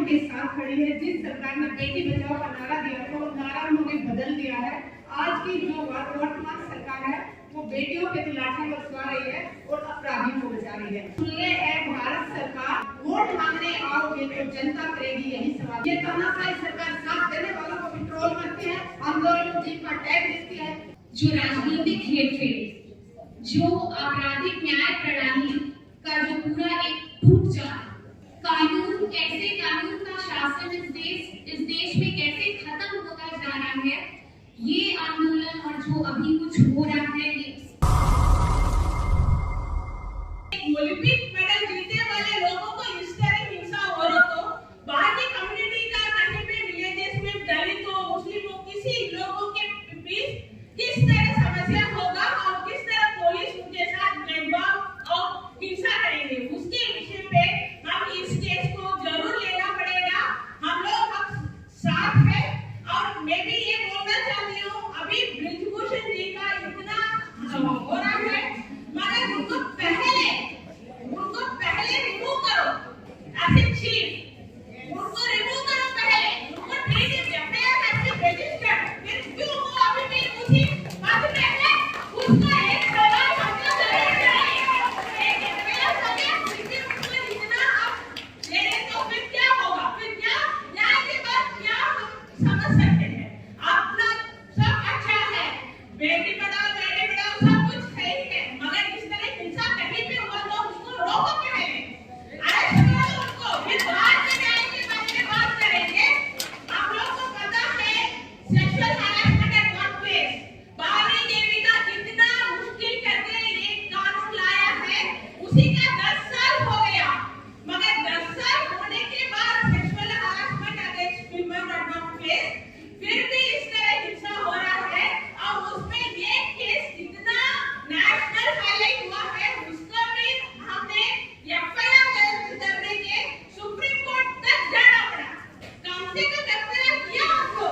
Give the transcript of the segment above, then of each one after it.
उनके साथ खड़ी है। जिस सरकार ने बेटी बचाओ का नारा दिया था, वो नारा उन्होंने बदल दिया है। आज की जो वर्तमान सरकार है वो बेटियों पे लाठी बरसवा रही है और अपराधियों को बचा रही है। ये है भारत सरकार, वोट मांगने आओगे तो जनता करेगी यही सवाल। ये तानाशाही सरकार साथ देने वालों को पेट्रोल करती है, आंदोलन को जीप का टैग देती है। जो राजनीतिक हेरफेर, जो आपराधिक न्याय प्रणाली का जो पूरा एक टूट जाना, कानून कैसे, कानून का शासन इस देश में कैसे खत्म होता जा रहा है, ये आंदोलन और जो अभी कुछ हो रहा है, ये ओलंपिक मेडल जीतने वाले लोगों को इस तरह हिंसा हो रहा तो बाहर की कम्युनिटी का कहीं पे विलेजेस में दलितों, मुस्लिमों, किसी लोगों के बीच किस तरह समस्या होगा और किस तरह पुलिस उनके साथ भेदभाव और हिंसा करेंगे, उसके विषय पे हम इस केस को जरूर लेना पड़ेगा। हम लोग साथ हैं और मैं भी ये बोलना चाहती हूँ, अभी ब्रिजभूषण जी का इतना हो रहा है, मगर उनको पहले रिमूव करो, ऐसे चीफ उनको रिमूव करो, पहले उनको ठीक है एफआईआर करके रजिस्टर, फिर क्यों वो अभी भी उसी बात में है। उसका एक सवाल हमको जरूर चाहिए, एक एफआईआर करके फिर उनको इतना आप ले रहे तो फिर क्या होगा, फिर क्या न्याय के बाद क्या हम समझ सकते हैं। अपना सब अच्छा है, बेटी पढ़ाओ सब कुछ सही है, मगर इस तरह हिंसा कहीं पे हुआ तो उसको रोको पहले, अरेस्ट करो उनको, फिर बाद में न्याय के बारे में बात करेंगे। आप लोग को पता है sexual harassment at workplace, Bali Devi का कितना मुश्किल करके ये कानून लाया है, उसी का 10 साल हो गया, मगर 10 साल होने के बाद sexual harassment against women at work place फिर भी इस तरह हिंसा हो रहा है। और उसमें ये केस इतना नेशनल हाईलाइट हुआ है, उसका भी हमने एफआईआर करने के सुप्रीम कोर्ट तक जाना पड़ा, कम से कम एफआईआर किया उनको,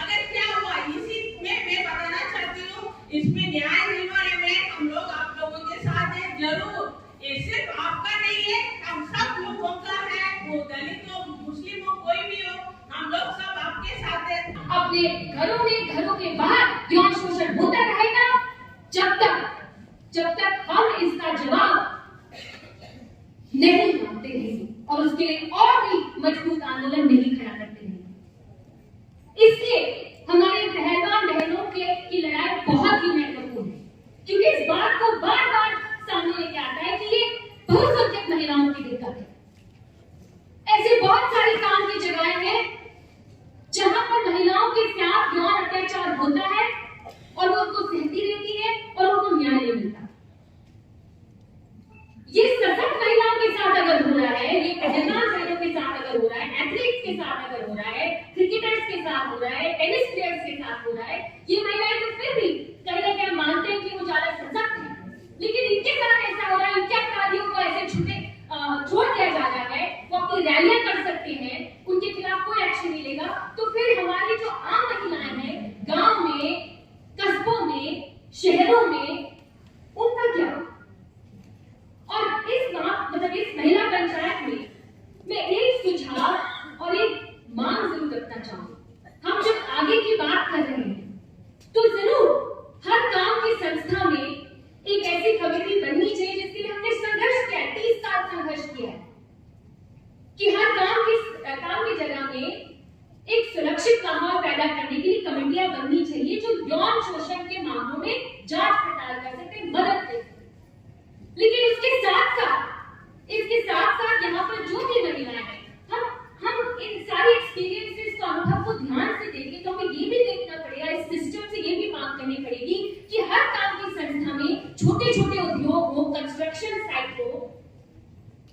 अगर क्या हुआ इसी में मैं बताना चाहती हूँ, इसमें न्याय दिलवाने में हम लोग आप लोगों के साथ हैं जरूर। ये सिर्फ आपका नहीं है, हम सब लोगों का है, वो दलित हो, मुस्लिम हो, कोई भी हो, हम लोग सब आपके साथ हैं। अपने घरों में, घरों के बाहर यौन शोषण होता रहेगा जब तक हम इसका जवाब नहीं मांगते रहेंगे और उसके लिए और भी मजबूत आंदोलन नहीं खड़ा करते रहेंगे। इसलिए हमारे पहलवान बहनों की लड़ाई बहुत ही महत्वपूर्ण है, क्योंकि इस बात को बार बार सामने लेके आता है कि ये बहुसंख्यक महिलाओं की दिक्कत है। ऐसे बहुत सारी काम की जगहें हैं जहां पर महिलाओं के साथ यौन अत्याचार होता है और वो उसको सहती रहती है और उनको न्याय नहीं मिलता। ये सशक्त महिलाओं के साथ अगर हो रहा है, ये पहलवान बहनों के साथ अगर हो रहा है, एथलीट्स के साथ अगर हो रहा है, क्रिकेटर्स के साथ हो रहा है, टेनिस प्लेयर्स के साथ हो रहा है, ये महिलाएं तो फिर भी कहीं ना कहीं मानते हैं कि वो ज्यादा सशक्त है, लेकिन इनके साथ ऐसा हो रहा है, इनके अपराधियों को ऐसे छूटे छोड़ दिया जा रहा है, वो अपनी रैलियां कर सकते हैं, उनके खिलाफ कोई एक्शन नहीं लेगा, तो फिर हमारी जो आम महिलाएं हैं गांव में, कस्बों में, शहरों में, उनका क्या? और इस महिला पंचायत में मैं एक सुझाव और एक मांग जरूर रखना चाहूंगी। हम जब आगे की बात कर रहे हैं तो जरूर हर काम की संस्था में एक ऐसी कमेटी बननी चाहिए जिसके लिए हमने संघर्ष किया है, 30 साल संघर्ष किया है, कि हर काम की जगह में एक सुरक्षित माहौल पैदा करने के लिए कमेटियां बननी चाहिए जो यौन शोषण के मामलों में जांच पड़ताल कर सकते, मदद कर सकते। लेकिन इसके साथ साथ यहाँ पर जो भी महिलाएं हैं, हम इन सारी एक्सपीरियंसेस को, अनुभव को ध्यान से देखें तो हमें ये भी देखना पड़ेगा, इस सिस्टम से ये भी मांग करनी पड़ेगी कि हर काम की संस्था में छोटे छोटे उद्योग हो, कंस्ट्रक्शन साइट हो,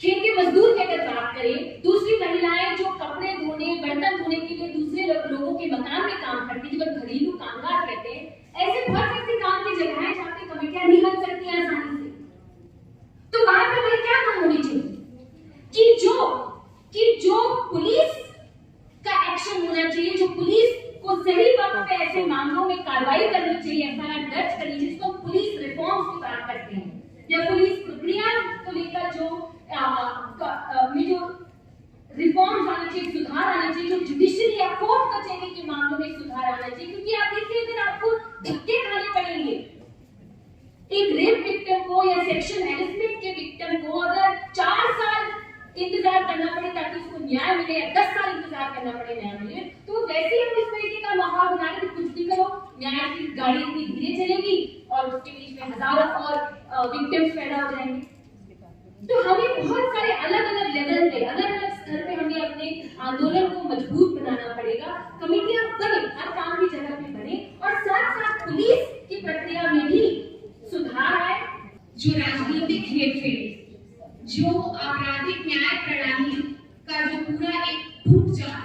खेत के मजदूर की अगर बात करें, दूसरी महिलाएं जो कपड़े धोने, बर्तन धोने के लिए दूसरे लोगों के मकान में काम करती है, जो घरेलू कामगार रहते हैं, ऐसे बहुत ऐसे काम की जगह है जहाँ पे कमेटियां नहीं बन सकती हैं आसानी से। तो वहां पर हमें क्या काम होनी चाहिए कि जो पुलिस का एक्शन होना चाहिए, जो पुलिस को सही वक्त पे ऐसे मामलों में कार्रवाई करनी चाहिए, एफआईआर दर्ज करनी चाहिए, जिसको पुलिस रिफॉर्म्स की बात करते हैं, या पुलिस प्रक्रिया को लेकर जो रिफॉर्म्स आना चाहिए, सुधार आना चाहिए, जो जुडिशरी या कोर्ट कचहरी के मामलों में सुधार आना चाहिए, क्योंकि आप देखिए अगर आपको धक्के खाने पड़ेंगे एक रेप विक्टिम को या सेक्शुअल हैरेसमेंट के विक्टिम को अगर 4 साल इंतजार करना पड़े ताकि उसको न्याय मिले या 10 साल इंतजार करना पड़े न्याय मिले, तो वैसे ही हम इस तरीके का माहौल बना रहे कुछ भी करो न्याय की गाड़ी इतनी धीरे चलेगी और उसके बीच में हजारों और विक्टिम्स पैदा हो जाएंगे। तो हमें बहुत सारे अलग अलग लेवल पे अलग अलग स्तर पे हमें अपने आंदोलन को मजबूत बनाना पड़ेगा। कमेटियां बने, हर काम की जगह पे बने और साथ साथ पुलिस की प्रक्रिया में भी सुधार आए। जो राजनीतिक हेरफेर, जो आपराधिक न्याय प्रणाली का जो पूरा एक टूट जाना,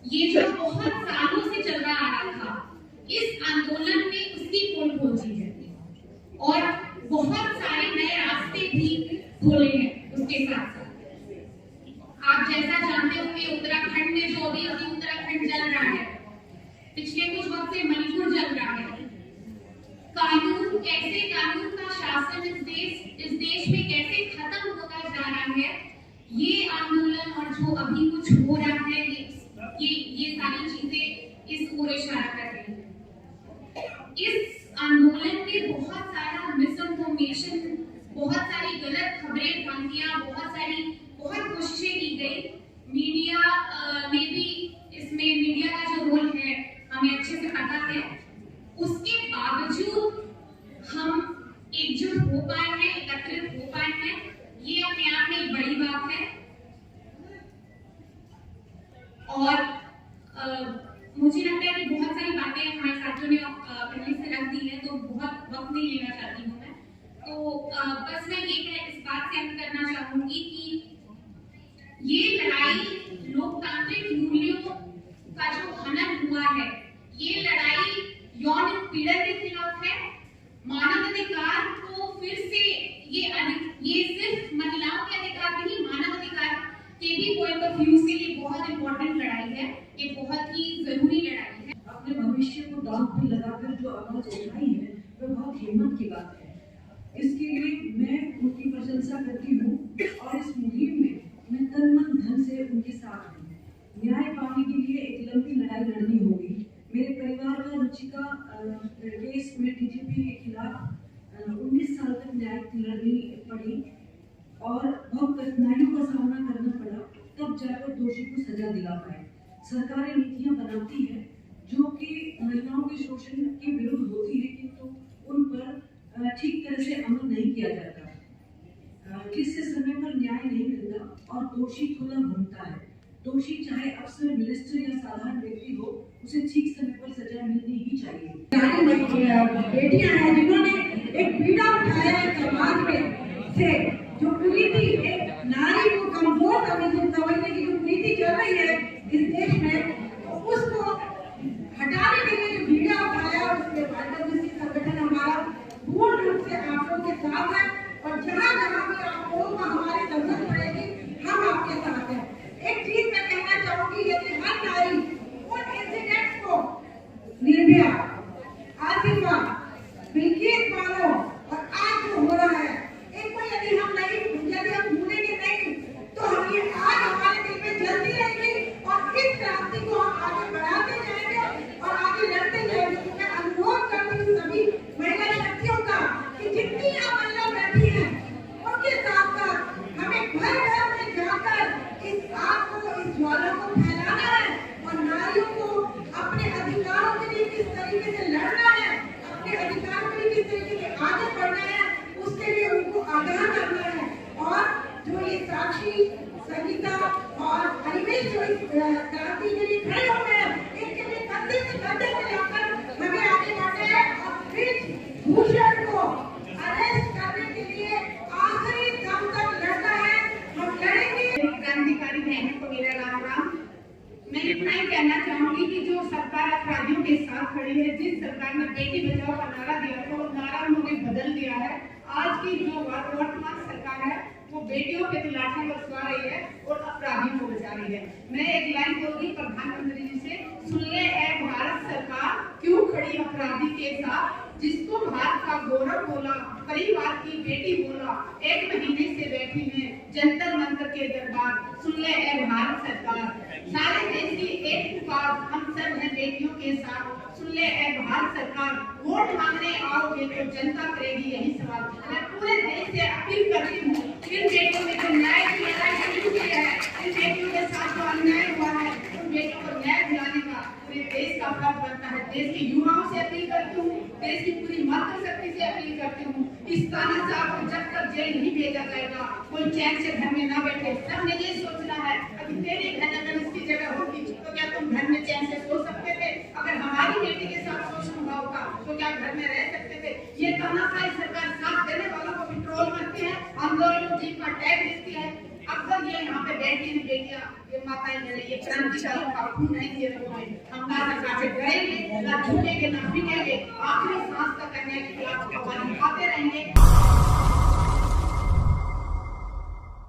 ये जो बहुत सालों से चल रहा आ रहा था, इस आंदोलन ने उसकी पोल खोजी है और बहुत सारे नए रास्ते भी खोले हैं। उसके साथ साथ आप जैसा जानते होंगे उत्तराखंड में जो अभी उत्तराखंड चल रहा है, पिछले कुछ वक्त से मणिपुर चल रहा है, कानून कैसे, कानून का शासन इस देश में कैसे खत्म होता जा रहा है, ये आंदोलन और जो अभी कुछ हो रहा है ये सारी चीजें इस ओर इशारा कर रही है। इस आंदोलन में बहुत सारा मिसइंफॉर्मेशन, बहुत सारी गलत खबरें फैलियां, बहुत कोशिशें की गई। मीडिया ने भी इसमें, मीडिया का जो रोल है हमें अच्छे से पता है, उसके बावजूद हम एकजुट हो पाए हैं, एकत्रित हो पाए हैं, ये अपने आप में एक बड़ी बात है। और मुझे लगता है कि बहुत सारी बातें हमारे साथियों ने पहले से रख दी है, तो बहुत वक्त नहीं लेना चाहती हूँ मैं। तो बस मैं इस बात से अंत करना चाहूंगी कि ये लड़ाई लोकतांत्रिक मूल्यों का जो हनन हुआ है, ये लड़ाई यौन उत्पीड़न के खिलाफ है, मानवाधिकार को फिर से ये सिर्फ महिलाओं के अधिकार नहीं, मानवाधिकार के भी पॉइंट ऑफ व्यू से ये बहुत इंपॉर्टेंट लड़ाई है, ये बहुत ही जरूरी लड़ाई है। अपने भविष्य को दांव पे लगाकर जो आवाज उठाई है वह बहुत हिम्मत की बात है। इसके लिए मैं उनकी प्रशंसा करती हूँ और इस मुहिम में मैं तन मन धन से उनके साथ हूँ। न्याय पाने के लिए एक लंबी लड़ाई लड़नी होगी। मेरे परिवार का रुचिका केस में डीजीपी के खिलाफ 19 साल तक न्याय लड़नी पड़ी और बहुत कठिनाइयों का सामना करना पड़ा, तब जाकर दोषी को सजा दिला पाए। सरकारें नीतियां बनाती है जो कि महिलाओं के शोषण के विरुद्ध होती है, किंतु उन पर ठीक तरह से अमल नहीं किया जाता, जिससे समय पर न्याय नहीं मिलता और दोषी खुला घूमता है। दोषी चाहे अफसर, मिनिस्टर या साधारण व्यक्ति हो, उसे ठीक समय पर सजा मिलनी ही चाहिए। बेटियां हैं जिन्होंने एक पीड़ा उठाया है समाज में से, जो कुरीति एक नारी को कमजोर समझने की जो कुरीति चल रही है इस देश में, उसको हटाने के लिए जो पीड़ा उठाया, उसके बाद संगठन हमारा पूर्ण रूप से आप लोगों के साथ है और जहाँ जहाँ भी आप लोगों को हमारी जरूरत पड़ेगी हम आपके साथ हैं। एक चीज मैं कहना चाहूंगी, यदि हर नारी उन इंसिडेंट्स को, निर्भया, आसिफा, बिल्किस बानो और आज जो हो रहा है, इनको यदि हम भूलेंगे नहीं तो हम ये आज हमारे दिल में जलती रहेगी और इस क्रांति को हम आगे बढ़ाते जाएंगे और आगे लड़ते जाएंगे। मैं अनुरोध करती हूँ सभी महिला शक्तियों का कि जितनी यहाँ महिला बैठी है उनके साथ साथ हमें घर घर में जाकर इस आग को, इस ज्वाला को फैलाना है और नारियों को अपने अधिकारों के लिए किस तरीके से लड़ना है, अपने अधिकारों के लिए किस तरीके से आगे बढ़ना है, उसके लिए उनको आगाह करना है। और जो ये साक्षी, संगीता और अनिमेश जो इस क्रांति के लिए खड़े हो गए हैं, इनके लिए कंधे से कंधे मिलाकर हमें आगे बढ़ना है और फिर भूषण को अरेस्ट करने के लिए आखिरी दम तक लड़ना है। हम लड़ेंगे। क्रांतिकारी बहनों को मेरा राम राम। मैं इतना ही कहना चाहूंगी कि जो सरकार अपराधियों के साथ खड़ी है, जिस सरकार ने बेटी बचाओ का नारा दिया था, वो नारा उन्होंने बदल दिया है। आज की जो वर्तमान सरकार है वो बेटियों पे लाठी बरसवा रही है और अपराधियों को बचा रही है। मैं एक लाइन बोलूंगी प्रधानमंत्री जी से, सुन ले ए भारत सरकार क्यों खड़ी अपराधी के साथ, जिसको भारत का गौरव बोला, परिवार की बेटी बोला, 1 महीने से बैठी है जंतर मंतर के दरबार। सुन ले ए भारत सरकार, सारे देश की एक पुकार, हम सब हैं बेटियों के साथ, सुन ले है भारत सरकार, वोट मांगने आओगे तो जनता करेगी यही सवाल। मैं पूरे देश से अपील करती हूँ, इन बेटियों में जो न्याय की लड़ाई शुरू हुई है, इन बेटियों के साथ जो अन्याय हुआ है, उन बेटियों को न्याय दिलाने का पूरे देश का फर्ज बनता है। देश के युवाओं से अपील करती हूँ, देश की पूरी मातृशक्ति से अपील करती हूँ, इस तानाशाह को जब तक जेल नहीं भेजा जाएगा, कोई चैन से घर में ना बैठे। सबने ये सोचना है, अभी तेरी बहन अगर इसकी जगह होती तो क्या तुम घर में चैन से सो सकते थे? अगर हमारी बेटी के साथ शोषण हुआ होता तो क्या घर में रह सकते थे? ये तानाशाही सरकार साथ देने वालों को भी ट्रोल करती है, आंदोलन को जीत का टैग देती है। अगर ये यहाँ पे बैठी हैं बेटियां, ये माताएं मेरे, ये क्रांतिकारियों का खून है, ये लोग हैं। हम ना सरकार से डरेंगे, ना झुकेंगे, ना बिकेंगे, आखिरी सांस तक अन्याय के खिलाफ आवाज उठाते रहेंगे।